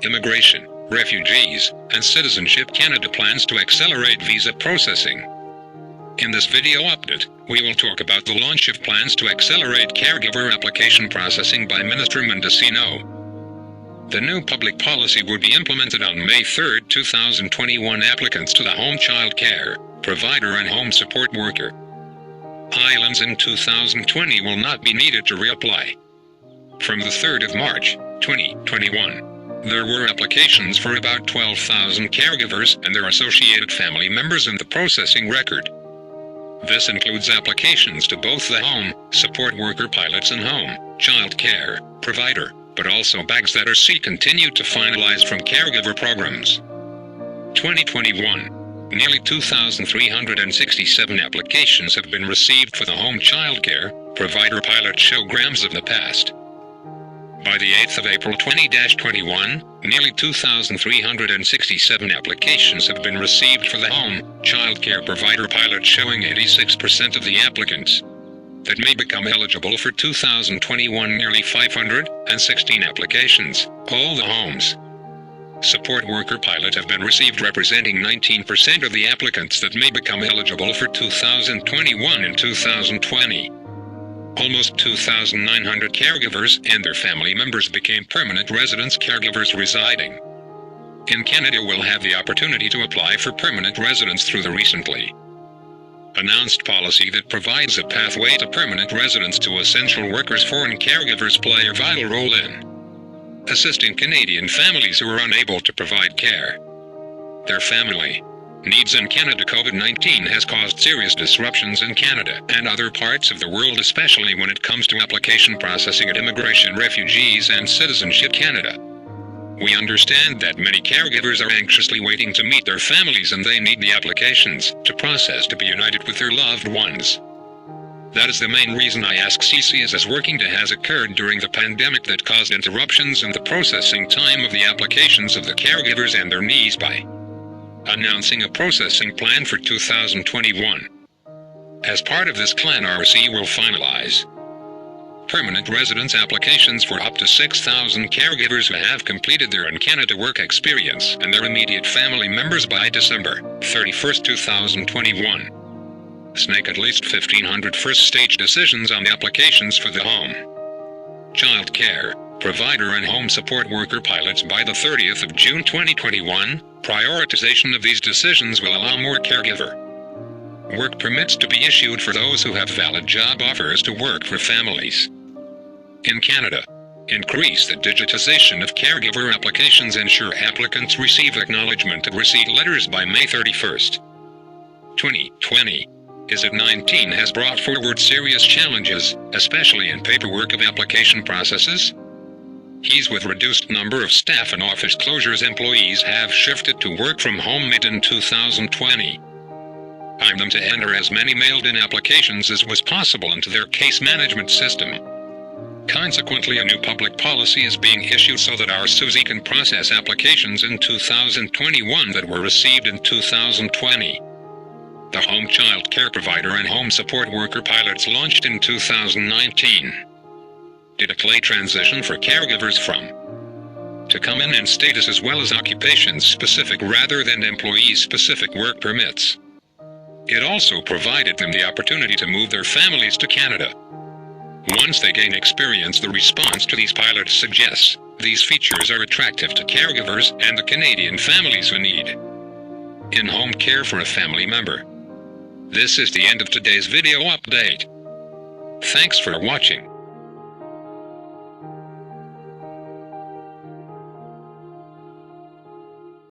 Immigration, Refugees, and Citizenship Canada plans to accelerate visa processing. In this video update, we will talk about the launch of plans to accelerate caregiver application processing by Minister Mendicino. The new public policy will be implemented on May 3, 2021. Applicants to the home child care, provider and home support worker islands in 2020 will not be needed to reapply. From the 3rd of March, 2021, there were applications for about 12,000 caregivers and their associated family members in the processing record. This includes applications to both the home support worker pilots and home child care provider, but also bags that are continued to finalize from caregiver programs. 2021. Nearly 2,367 applications have been received for the home child care provider pilot programs of the past. By the 8th of April 2021, nearly 2,367 applications have been received for the home child care provider pilot, showing 86% of the applicants that may become eligible for 2021. Nearly 516 applications, all the homes support worker pilot have been received, representing 19% of the applicants that may become eligible for 2021 and 2020. Almost 2,900 caregivers and their family members became permanent residence caregivers residing in Canada will have the opportunity to apply for permanent residence through the recently announced policy that provides a pathway to permanent residence to essential workers. Foreign caregivers play a vital role in assisting Canadian families who are unable to provide care their family needs in Canada. COVID-19 has caused serious disruptions in Canada and other parts of the world, especially when it comes to application processing at Immigration, Refugees, and Citizenship Canada. We understand that many caregivers are anxiously waiting to meet their families, and they need the applications to process to be united with their loved ones. That is the main reason IASC is working to has occurred during the pandemic that caused interruptions in the processing time of the applications of the caregivers and their needs by announcing a processing plan for 2021. As part of this plan, RC will finalize permanent residence applications for up to 6,000 caregivers who have completed their in Canada work experience and their immediate family members by December 31, 2021. Snake at least 1,500 first-stage decisions on applications for the home child care provider and home support worker pilots by the 30th of June 2021. Prioritization of these decisions will allow more caregiver work permits to be issued for those who have valid job offers to work for families in Canada. Increase the digitization of caregiver applications. Ensure applicants receive acknowledgement of receipt letters by May 31, 2020. COVID-19 has brought forward serious challenges, especially in paperwork of application processes. With reduced number of staff and office closures, employees have shifted to work from home in 2020. I'm them to enter as many mailed-in applications as was possible into their case management system. Consequently, a new public policy is being issued so that our SUSI can process applications in 2021 that were received in 2020. The home child care provider and home support worker pilots launched in 2019 did a clear transition for caregivers from to come in status as well as occupation-specific rather than employee-specific work permits. It also provided them the opportunity to move their families to Canada. Once they gain experience, the response to these pilots suggests these features are attractive to caregivers and the Canadian families who need in-home care for a family member. This is the end of today's video update. Thanks for watching.